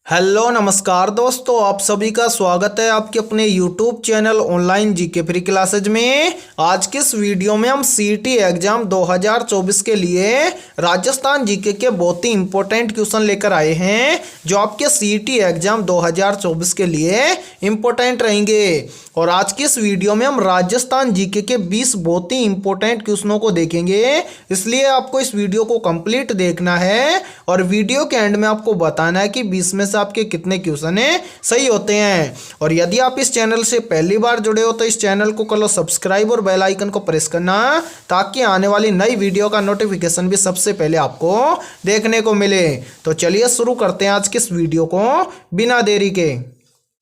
Hello नमस्कार दोस्तों, आप सभी का स्वागत है आपके अपने YouTube channel online GK free classes में। आज के इस वीडियो में हम सीईटी एग्जाम 2024 के लिए राजस्थान जीके के बहुत ही इंपॉर्टेंट क्वेश्चन लेकर आए हैं जो आपके सीईटी एग्जाम 2024 के लिए इंपॉर्टेंट रहेंगे। और आज की इस वीडियो में हम राजस्थान जीके के 20 बहुत ही इंपॉर्टेंट क्वेश्चनों को देखेंगे, इसलिए आपको इस वीडियो को कंप्लीट देखना है और वीडियो के एंड में आपको बताना है कि 20 में से आपके कितने क्वेश्चन सही होते हैं। और यदि आप इस चैनल से पहली बार जुड़े हो तो इस चैनल को कर लो सब्सक्राइब और बेल आइकन को प्रेस करना ताकि आने वाली नई वीडियो का नोटिफिकेशन भी सबसे पहले आपको देखने को मिले। तो चलिए शुरू करते हैं आज के इस वीडियो को बिना देरी के।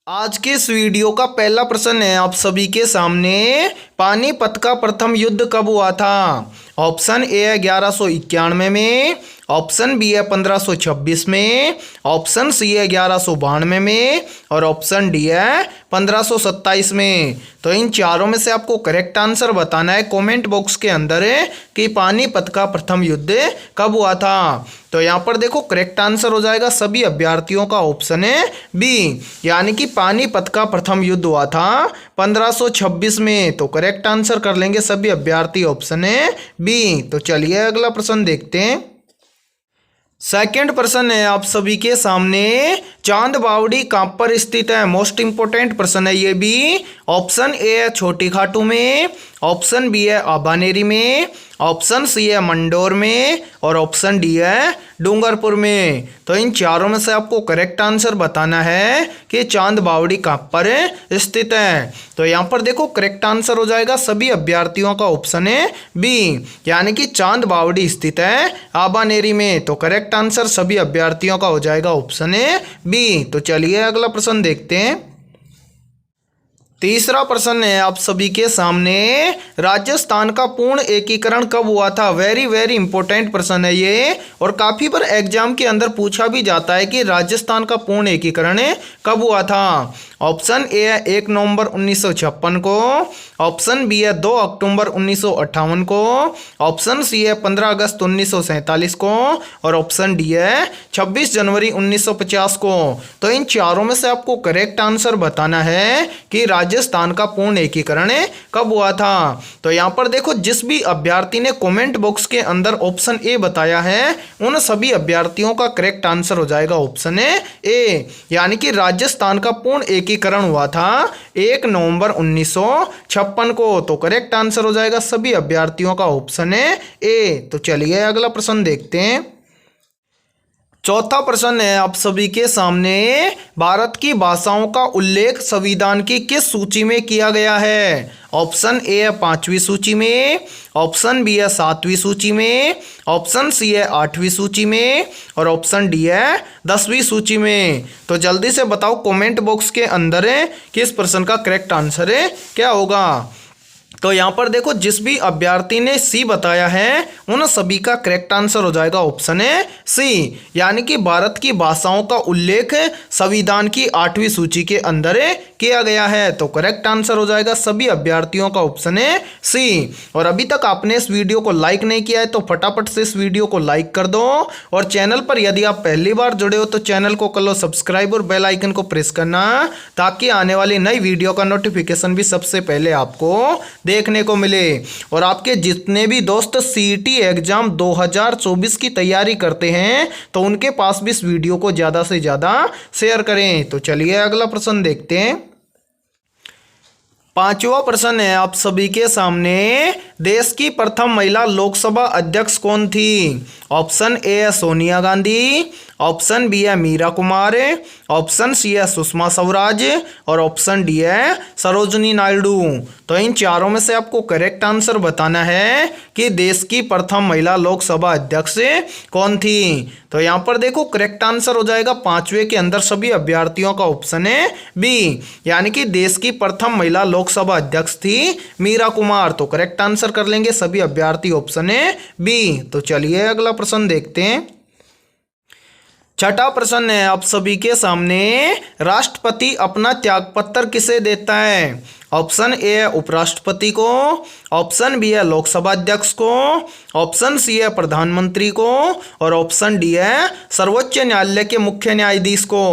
आज के इस वीडियो का पहला प्रश्न है आप सभी के सामने, पानीपत का प्रथम युद्ध कब हुआ था? ऑप्शन ए है 1191 में, ऑप्शन बी है 1526 में, ऑप्शन सी है 1192 में और ऑप्शन डी है 1527 में। तो इन चारों में से आपको करेक्ट आंसर बताना है कमेंट बॉक्स के अंदर कि पानीपत का प्रथम युद्ध कब हुआ था। तो यहाँ पर देखो करेक्ट आंसर हो जाएगा सभी अभ्यर्थियों का ऑप्शन है बी, यानी कि पानीपत का प्रथम युद्ध हुआ था 1526 में। तो करेक्ट आंसर कर लेंगे सभी अभ्यर्थी ऑप्शन है बी। तो चलिए अगला प्रश्न देखते हैं। सेकंड प्रश्न है आप सभी के सामने, चांद बावड़ी कहाँ पर स्थित है? मोस्ट इंपोर्टेंट प्रश्न है ये भी। ऑप्शन ए है छोटी खाटू में, ऑप्शन बी है आबानेरी में, ऑप्शन सी है मंडोर में और ऑप्शन डी है डूंगरपुर में। तो इन चारों में से आपको करेक्ट आंसर बताना है कि चांद बावड़ी कहाँ पर स्थित है। तो यहाँ पर देखो करेक्ट आंसर हो जाएगा सभी अभ्यर्थियों का ऑप्शन है बी, यानी कि चांद बावड़ी स्थित है आबानेरी में। तो करेक्ट आंसर सभी अभ्यर्थियों का हो जाएगा ऑप्शन है बी। तो चलिए अगला प्रश्न देखते हैं। तीसरा प्रश्न है आप सभी के सामने, राजस्थान का पूर्ण एकीकरण कब हुआ था? वेरी वेरी इंपॉर्टेंट प्रश्न है ये और काफ़ी बार एग्जाम के अंदर पूछा भी जाता है कि राजस्थान का पूर्ण एकीकरण कब हुआ था। ऑप्शन ए है 1 नवंबर 1956 को, ऑप्शन बी है 2 अक्टूबर 1958 को, ऑप्शन सी है 15 अगस्त 1947 को और ऑप्शन डी है 26 जनवरी 1950 को। तो इन चारों में से आपको करेक्ट आंसर बताना है कि राजस्थान का पूर्ण एकीकरण कब हुआ था। तो यहाँ पर देखो जिस भी अभ्यर्थी ने कमेंट बॉक्स के अंदर ऑप्शन ए बताया है उन सभी अभ्यर्थियों का करेक्ट आंसर हो जाएगा ऑप्शन ए, यानी कि राजस्थान का पूर्ण एकीकरण हुआ था 1 नवंबर 1956 को। तो करेक्ट आंसर हो जाएगा सभी अभ्यर्थियों का ऑप्शन ए। तो चलिए अगला प्रश्न देखते हैं। चौथा प्रश्न है आप सभी के सामने, भारत की भाषाओं का उल्लेख संविधान की किस सूची में किया गया है? ऑप्शन ए है 5वीं सूची में, ऑप्शन बी है 7वीं सूची में, ऑप्शन सी है 8वीं सूची में और ऑप्शन डी है 10वीं सूची में। तो जल्दी से बताओ कमेंट बॉक्स के अंदर कि इस प्रश्न का करेक्ट आंसर क्या होगा। तो यहाँ पर देखो जिस भी अभ्यर्थी ने सी बताया है उन सभी का करेक्ट आंसर हो जाएगा ऑप्शन सी, यानी कि भारत की भाषाओं का उल्लेख संविधान की 8वीं सूची के अंदर किया गया है। तो करेक्ट आंसर हो जाएगा सभी अभ्यर्थियों का ऑप्शन सी। और अभी तक आपने इस वीडियो को लाइक नहीं किया है तो फटाफट से इस वीडियो को लाइक कर दो और चैनल पर यदि आप पहली बार जुड़े हो तो चैनल को कर लो सब्सक्राइब और बेल आइकन को प्रेस करना ताकि आने वाली नई वीडियो का नोटिफिकेशन भी सबसे पहले आपको देखने को मिले। और आपके जितने भी दोस्त सीईटी एग्जाम 2024 की तैयारी करते हैं तो उनके पास भी इस वीडियो को ज़्यादा से ज़्यादा शेयर करें। तो चलिए अगला प्रश्न देखते हैं। पांचवा प्रश्न है आप सभी के सामने, देश की प्रथम महिला लोकसभा अध्यक्ष कौन थी? ऑप्शन ए है सोनिया गांधी, ऑप्शन बी है मीरा कुमार, ऑप्शन सी है सुषमा स्वराज और ऑप्शन डी है सरोजिनी नायडू। तो इन चारों में से आपको करेक्ट आंसर बताना है कि देश की प्रथम महिला लोकसभा अध्यक्ष कौन थी। तो यहाँ पर देखो करेक्ट आंसर हो जाएगा 5वें के अंदर सभी अभ्यर्थियों का ऑप्शन है बी, यानी कि देश की प्रथम महिला लोकसभा अध्यक्ष थी मीरा कुमार। तो करेक्ट आंसर कर लेंगे सभी अभ्यर्थी ऑप्शन है बी। तो चलिए अगला प्रश्न देखते हैं। छठा प्रश्न है आप सभी के सामने, राष्ट्रपति अपना त्यागपत्र किसे देता है? ऑप्शन ए है उपराष्ट्रपति को, ऑप्शन बी है लोकसभा अध्यक्ष को, ऑप्शन सी है प्रधानमंत्री को और ऑप्शन डी है सर्वोच्च न्यायालय के मुख्य न्यायाधीश को।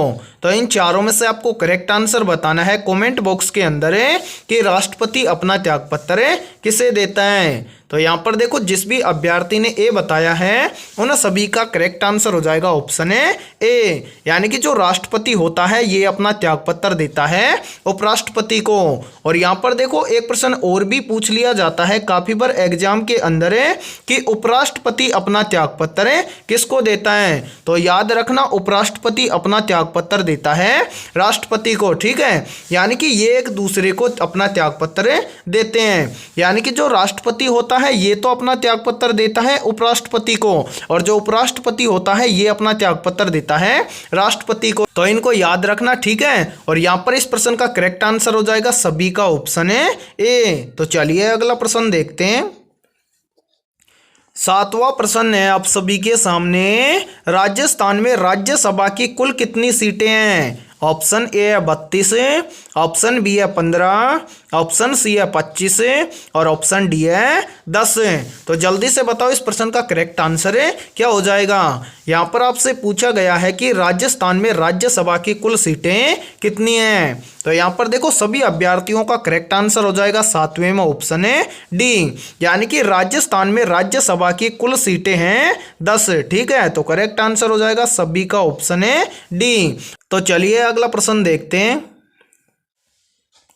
तो इन चारों में से आपको करेक्ट आंसर बताना है कमेंट बॉक्स के अंदर है कि राष्ट्रपति अपना त्यागपत्र किसे देता है। तो यहाँ पर देखो जिस भी अभ्यर्थी ने ए बताया है उन सभी का करेक्ट आंसर हो जाएगा ऑप्शन है ए, यानी कि जो राष्ट्रपति होता है ये अपना त्यागपत्र देता है उपराष्ट्रपति को। और यहाँ पर देखो एक प्रश्न और भी पूछ लिया जाता है काफी बार एग्जाम के अंदर है कि उपराष्ट्रपति अपना त्यागपत्र किसको देता है। तो याद रखना उपराष्ट्रपति अपना त्यागपत्र देता है राष्ट्रपति को, ठीक है, यानी कि ये एक दूसरे को अपना त्यागपत्र देते हैं। यानी कि जो राष्ट्रपति होता है ये तो अपना त्यागपत्र देता है उपराष्ट्रपति को और जो उपराष्ट्रपति होता है ये अपना त्यागपत्र देता है राष्ट्रपति को। तो इनको याद रखना, ठीक है। और यहां पर इस प्रश्न का करेक्ट आंसर हो जाएगा सभी का ऑप्शन है ए। तो चलिए अगला प्रश्न देखते हैं। 7वां प्रश्न है आप सभी के सामने, राजस्थान में राज्यसभा की कुल कितनी सीटें हैं। ऑप्शन ए है 32, ऑप्शन बी है 15, ऑप्शन सी है 25 और ऑप्शन डी है 10। तो जल्दी से बताओ इस प्रश्न का करेक्ट आंसर है क्या हो जाएगा। यहाँ पर आपसे पूछा गया है कि राजस्थान में राज्यसभा की कुल सीटें कितनी हैं। तो यहाँ पर देखो सभी अभ्यर्थियों का करेक्ट आंसर हो जाएगा 7वें में ऑप्शन है डी, यानी कि राजस्थान में राज्यसभा की कुल सीटें हैं 10, ठीक है। तो करेक्ट आंसर हो जाएगा सभी का ऑप्शन है डी। तो चलिए अगला प्रश्न देखते हैं।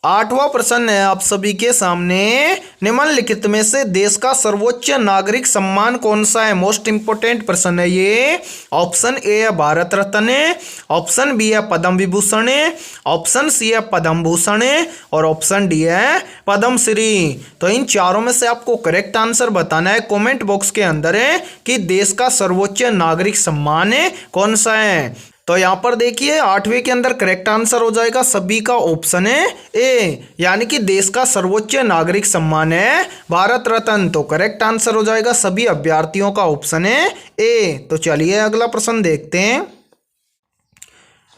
8वां प्रश्न है आप सभी के सामने, निम्नलिखित में से देश का सर्वोच्च नागरिक सम्मान कौन सा है। मोस्ट इंपोर्टेंट प्रश्न है ये। ऑप्शन ए है भारत रत्न, ऑप्शन बी है पद्म विभूषण, ऑप्शन सी है पद्म भूषण और ऑप्शन डी है पद्म श्री। तो इन चारों में से आपको करेक्ट आंसर बताना है कमेंट बॉक्स के अंदर है कि देश का सर्वोच्च नागरिक सम्मान कौन सा है। तो यहाँ पर देखिए 8वें के अंदर करेक्ट आंसर हो जाएगा सभी का ऑप्शन है ए, यानी कि देश का सर्वोच्च नागरिक सम्मान है भारत रत्न। तो करेक्ट आंसर हो जाएगा सभी अभ्यर्थियों का ऑप्शन है ए। तो चलिए अगला प्रश्न देखते हैं।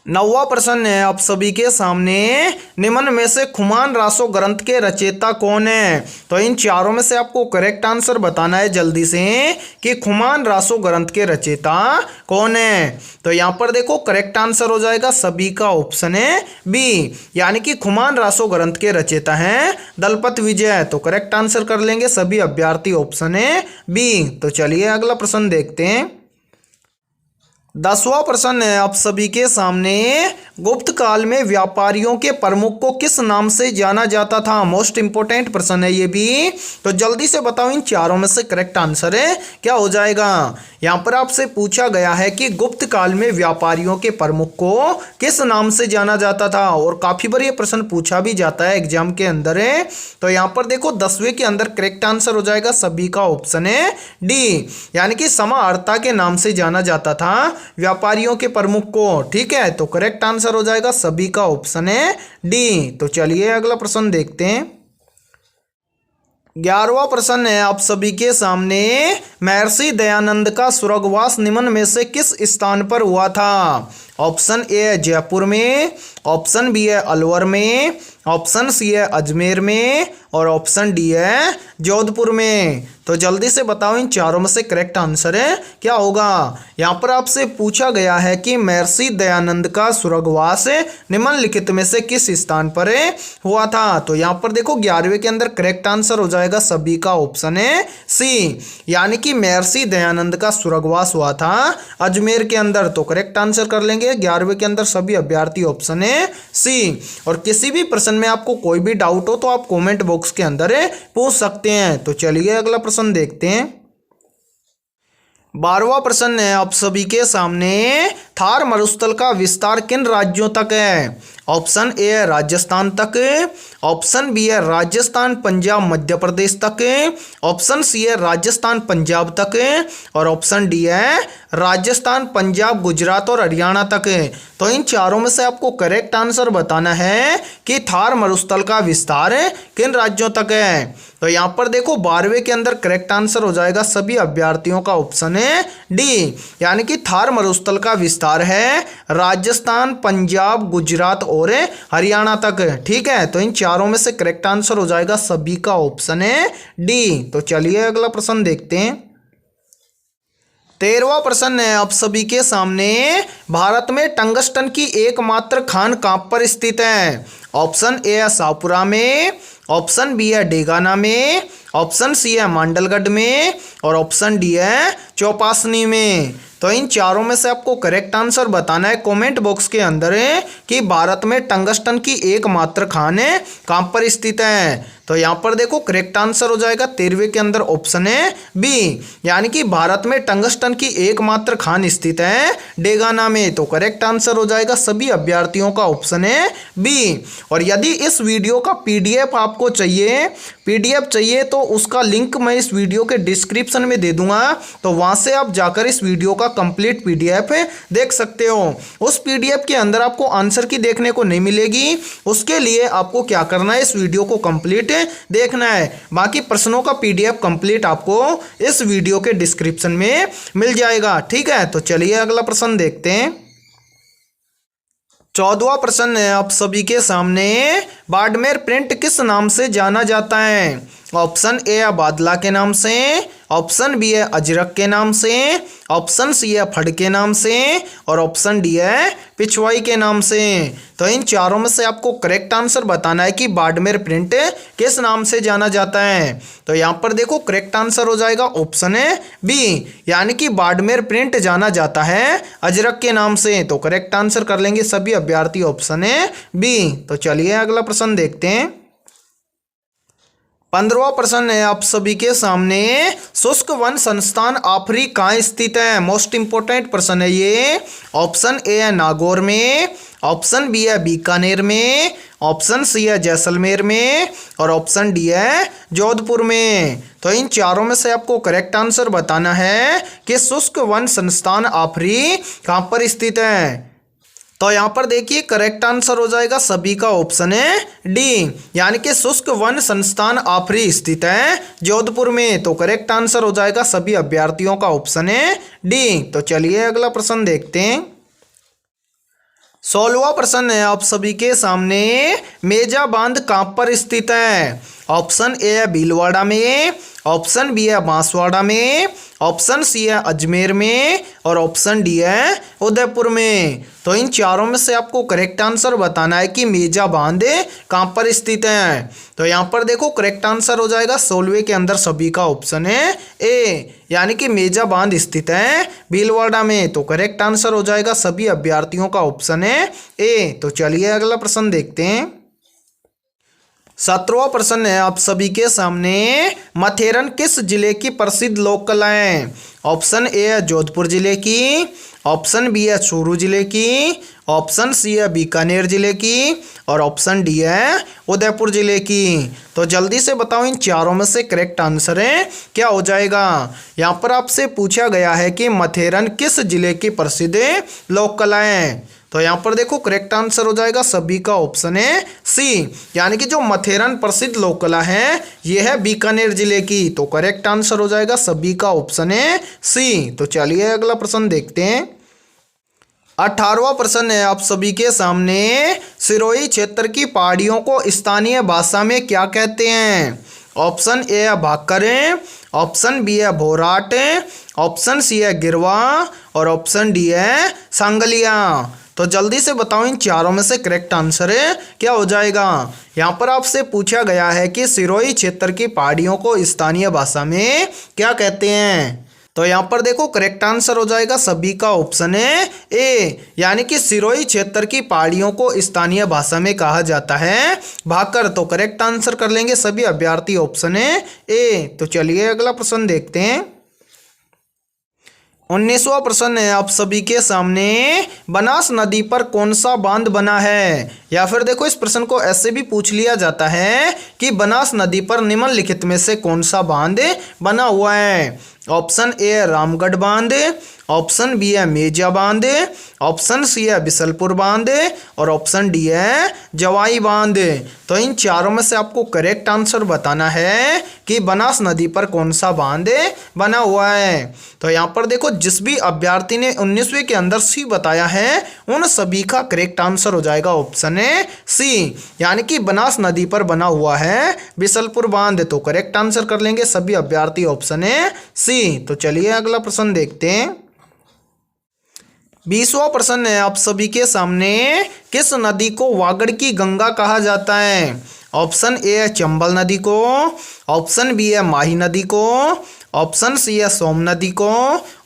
9वां प्रश्न है आप सभी के सामने, निम्न में से खुमान रासो ग्रंथ के रचयिता कौन है। तो इन चारों में से आपको करेक्ट आंसर बताना है जल्दी से कि खुमान रासो ग्रंथ के रचयिता कौन है। तो यहाँ पर देखो करेक्ट आंसर हो जाएगा सभी का ऑप्शन है बी, यानी कि खुमान रासो ग्रंथ के रचयिता हैं दलपत विजय। तो करेक्ट आंसर कर लेंगे सभी अभ्यर्थी ऑप्शन है बी। तो चलिए अगला प्रश्न देखते हैं। 10वां प्रश्न है आप सभी के सामने, गुप्त काल में व्यापारियों के प्रमुख को किस नाम से जाना जाता था। मोस्ट इंपोर्टेंट प्रश्न है ये भी। तो जल्दी से बताओ इन चारों में से करेक्ट आंसर है क्या हो जाएगा। यहाँ पर आपसे पूछा गया है कि गुप्त काल में व्यापारियों के प्रमुख को किस नाम से जाना जाता था और काफी बार ये प्रश्न पूछा भी जाता है एग्जाम के अंदर है। तो यहाँ पर देखो 10वें के अंदर करेक्ट आंसर हो जाएगा सभी का ऑप्शन है डी, यानी कि समाहर्ता के नाम से जाना जाता था व्यापारियों के प्रमुख को, ठीक है। तो करेक्ट आंसर हो जाएगा सभी का ऑप्शन है डी। तो चलिए अगला प्रश्न देखते हैं। 11वां प्रश्न है आप सभी के सामने, महर्षि दयानंद का स्वर्गवास निम्न में से किस स्थान पर हुआ था। ऑप्शन ए है जयपुर में, ऑप्शन बी है अलवर में, ऑप्शन सी है अजमेर में और ऑप्शन डी है जोधपुर में। तो जल्दी से बताओ इन चारों में से करेक्ट आंसर है क्या होगा। यहाँ पर आपसे पूछा गया है कि महर्षि दयानंद का स्वर्गवास निम्नलिखित में से किस स्थान पर हुआ था। तो यहाँ पर देखो 11वें के अंदर करेक्ट आंसर हो जाएगा सभी का ऑप्शन है सी, यानी कि महर्षि दयानंद का स्वर्गवास हुआ था अजमेर के अंदर। तो करेक्ट आंसर कर लेंगे 11वें के अंदर सभी अभ्यर्थी ऑप्शन है सी। और किसी भी प्रश्न में आपको कोई भी डाउट हो तो आप कमेंट बॉक्स के अंदर पूछ सकते हैं। तो चलिए अगला प्रश्न देखते हैं। 12वां प्रश्न है आप सभी के सामने, थार मरुस्थल का विस्तार किन राज्यों तक है। ऑप्शन ए है राजस्थान तक, ऑप्शन बी है राजस्थान पंजाब मध्य प्रदेश तक, ऑप्शन सी है राजस्थान पंजाब तक और ऑप्शन डी है राजस्थान पंजाब गुजरात और हरियाणा तक। तो इन चारों में से आपको करेक्ट आंसर बताना है कि थार मरुस्थल का विस्तार किन राज्यों तक है। तो यहाँ पर देखो 12वें के अंदर करेक्ट आंसर हो जाएगा सभी अभ्यर्थियों का ऑप्शन है डी, यानी कि थार मरुस्थल का विस्तार विस्तार है राजस्थान, पंजाब, गुजरात और हरियाणा तक। ठीक है, तो इन चारों में से करेक्ट आंसर हो जाएगा सभी का ऑप्शन है डी। तो चलिए अगला प्रश्न देखते हैं। 13वां प्रश्न है आप सभी के सामने, भारत में टंगस्टन की एकमात्र खान कहाँ पर स्थित है? ऑप्शन ए है शाहपुरा में, ऑप्शन बी है डेगाना में, ऑप्शन सी है मांडलगढ़ में और ऑप्शन डी है चौपासनी में। तो इन चारों में से आपको करेक्ट आंसर बताना है कमेंट बॉक्स के अंदर कि भारत में टंगस्टन की एकमात्र खान कहाँ पर स्थित है। तो यहाँ पर देखो करेक्ट आंसर हो जाएगा 13वें के अंदर ऑप्शन है बी, यानी कि भारत में टंगस्टन की एकमात्र खान स्थित है डेगाना में। तो करेक्ट आंसर हो जाएगा सभी अभ्यर्थियों का ऑप्शन है बी। और यदि इस वीडियो का पीडीएफ आपको चाहिए तो उसका लिंक मैं इस वीडियो के डिस्क्रिप्शन में दे दूंगा, तो वहां से आप जाकर इस वीडियो का कंप्लीट पीडीएफ देख सकते हो। उस पीडीएफ के अंदर आपको आंसर की देखने को नहीं मिलेगी, उसके लिए आपको क्या करना है, इस वीडियो को कंप्लीट देखना है। बाकी प्रश्नों का पीडीएफ कंप्लीट आपको इस वीडियो के डिस्क्रिप्शन में मिल जाएगा। ठीक है, तो चलिए अगला प्रश्न देखते हैं। 14वां प्रश्न है आप सभी के सामने, बाड़मेर प्रिंट किस नाम से जाना जाता है? ऑप्शन ए है बादला के नाम से, ऑप्शन बी है अजरक के नाम से, ऑप्शन सी है फड़ के नाम से और ऑप्शन डी है पिछवाई के नाम से। तो इन चारों में से आपको करेक्ट आंसर बताना है कि बाड़मेर प्रिंट किस नाम से जाना जाता है। तो यहाँ पर देखो करेक्ट आंसर हो जाएगा ऑप्शन है बी, यानी कि बाड़मेर प्रिंट जाना जाता है अजरक के नाम से। तो करेक्ट आंसर कर लेंगे सभी अभ्यर्थी ऑप्शन है बी। तो चलिए अगला प्रश्न देखते हैं। 15वां प्रश्न है आप सभी के सामने, शुष्क वन संस्थान आफरी कहाँ स्थित है? मोस्ट इंपोर्टेंट प्रश्न है ये। ऑप्शन ए है नागौर में, ऑप्शन बी है बीकानेर में, ऑप्शन सी है जैसलमेर में और ऑप्शन डी है जोधपुर में। तो इन चारों में से आपको करेक्ट आंसर बताना है कि शुष्क वन संस्थान आफरी कहाँ पर स्थित है। तो यहाँ पर देखिए करेक्ट आंसर हो जाएगा सभी का ऑप्शन है डी, यानी कि शुष्क वन संस्थान आफरी स्थित है जोधपुर में। तो करेक्ट आंसर हो जाएगा सभी अभ्यर्थियों का ऑप्शन है डी। तो चलिए अगला प्रश्न देखते हैं। 16वां प्रश्न है आप सभी के सामने, मेजा बांध कहाँ पर स्थित है? ऑप्शन ए है भीलवाड़ा में, ऑप्शन बी है बांसवाड़ा में, ऑप्शन सी है अजमेर में और ऑप्शन डी है उदयपुर में। तो इन चारों में से आपको करेक्ट आंसर बताना है कि मेजा बांध कहाँ पर स्थित है। तो यहाँ पर देखो करेक्ट आंसर हो जाएगा 16वें के अंदर सभी का ऑप्शन है ए, यानी कि मेजा बांध स्थित है भीलवाड़ा में। तो करेक्ट आंसर हो जाएगा सभी अभ्यर्थियों का ऑप्शन है ए। तो चलिए अगला प्रश्न देखते हैं। 17वां प्रश्न है आप सभी के सामने, मथेरन किस जिले की प्रसिद्ध लोक कला है? ऑप्शन ए है जोधपुर जिले की, ऑप्शन बी है चूरू जिले की, ऑप्शन सी है बीकानेर जिले की और ऑप्शन डी है उदयपुर जिले की। तो जल्दी से बताओ इन चारों में से करेक्ट आंसर है क्या हो जाएगा। यहाँ पर आपसे पूछा गया है कि मथेरन किस जिले की प्रसिद्ध लोक कला है। तो यहाँ पर देखो करेक्ट आंसर हो जाएगा सभी का ऑप्शन है सी, यानी कि जो मथेरन प्रसिद्ध लोक कला है ये है बीकानेर जिले की। तो करेक्ट आंसर हो जाएगा सभी का ऑप्शन है सी। तो चलिए अगला प्रश्न देखते हैं। 18वां प्रश्न है आप सभी के सामने, सिरोही क्षेत्र की पहाड़ियों को स्थानीय भाषा में क्या कहते हैं? ऑप्शन ए है भाकर, ऑप्शन बी है भोराट, ऑप्शन सी है गिरवा और ऑप्शन डी है सांगलिया। तो जल्दी से बताओ इन चारों में से करेक्ट आंसर क्या हो जाएगा। यहाँ पर आपसे पूछा गया है कि सिरोही क्षेत्र की पहाड़ियों को स्थानीय भाषा में क्या कहते हैं। तो यहाँ पर देखो करेक्ट आंसर हो जाएगा सभी का ऑप्शन है ए, यानी कि सिरोही क्षेत्र की पहाड़ियों को स्थानीय भाषा में कहा जाता है भाकर। तो करेक्ट आंसर कर लेंगे सभी अभ्यर्थी ऑप्शन है ए। तो चलिए अगला प्रश्न देखते हैं। 19वां प्रश्न है आप सभी के सामने, बनास नदी पर कौन सा बांध बना है? या फिर देखो इस प्रश्न को ऐसे भी पूछ लिया जाता है कि बनास नदी पर निम्नलिखित में से कौन सा बांध बना हुआ है। ऑप्शन ए है रामगढ़ बांध, ऑप्शन बी है मेजा बांध, ऑप्शन सी है बिसलपुर बांध और ऑप्शन डी है जवाई बांध। तो इन चारों में से आपको करेक्ट आंसर बताना है कि बनास नदी पर कौन सा बांध बना हुआ है। तो यहाँ पर देखो, जिस भी अभ्यर्थी ने 19वीं के अंदर सी बताया है उन सभी का करेक्ट आंसर हो जाएगा ऑप्शन है सी, यानी कि बनास नदी पर बना हुआ है बिसलपुर बांध। तो करेक्ट आंसर कर लेंगे सभी अभ्यर्थी ऑप्शन है सी। तो चलिए अगला प्रश्न देखते हैं। 20वां प्रश्न है आप सभी के सामने, किस नदी को वागड़ की गंगा कहा जाता है? ऑप्शन ए है चंबल नदी को, ऑप्शन बी है माही नदी को, ऑप्शन सी है सोम नदी को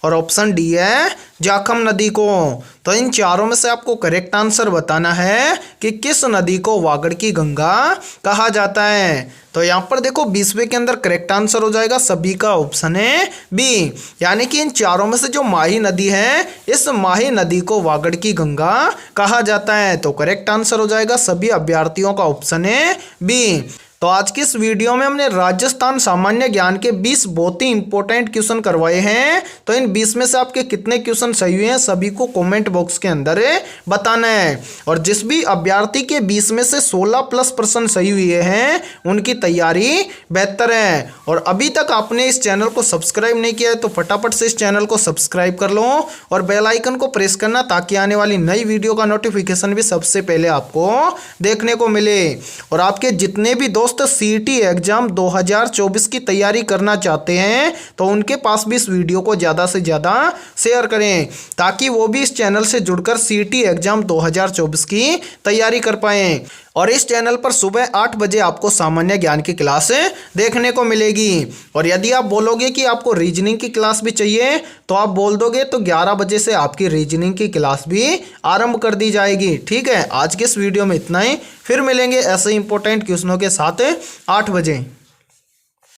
और ऑप्शन डी है जाखम नदी को। तो इन चारों में से आपको करेक्ट आंसर बताना है कि किस नदी को वागड़ की गंगा कहा जाता है। तो यहाँ पर देखो 20वें के अंदर करेक्ट आंसर हो जाएगा सभी का ऑप्शन है बी, यानी कि इन चारों में से जो माही नदी है इस माही नदी को वागड़ की गंगा कहा जाता है। तो करेक्ट आंसर हो जाएगा सभी अभ्यर्थियों का ऑप्शन है बी। तो आज की इस वीडियो में हमने राजस्थान सामान्य ज्ञान के 20 बहुत ही इंपॉर्टेंट क्वेश्चन करवाए हैं। तो इन 20 में से आपके कितने क्वेश्चन सही हुए हैं सभी को कमेंट बॉक्स के अंदर बताना है। और जिस भी अभ्यर्थी के 20 में से 16+ % सही हुए हैं उनकी तैयारी बेहतर है। और अभी तक आपने इस चैनल को सब्सक्राइब नहीं किया है तो फटाफट से इस चैनल को सब्सक्राइब कर लो और बेल आइकन को प्रेस करना ताकि आने वाली नई वीडियो का नोटिफिकेशन भी सबसे पहले आपको देखने को मिले। और आपके जितने भी दोस्त सीईटी एग्जाम 2024 की तैयारी करना चाहते हैं तो उनके पास भी इस वीडियो को ज़्यादा से ज़्यादा शेयर करें ताकि वो भी इस चैनल से जुड़कर सीईटी एग्जाम 2024 की तैयारी कर पाएं। और इस चैनल पर सुबह 8 बजे आपको सामान्य ज्ञान की क्लास देखने को मिलेगी। और यदि आप बोलोगे कि आपको रीजनिंग की क्लास भी चाहिए तो आप बोल दोगे तो 11 बजे से आपकी रीजनिंग की क्लास भी आरंभ कर दी जाएगी। ठीक है, आज के इस वीडियो में इतना ही, फिर मिलेंगे ऐसे इंपॉर्टेंट क्वेश्चनों के साथ 8 बजे।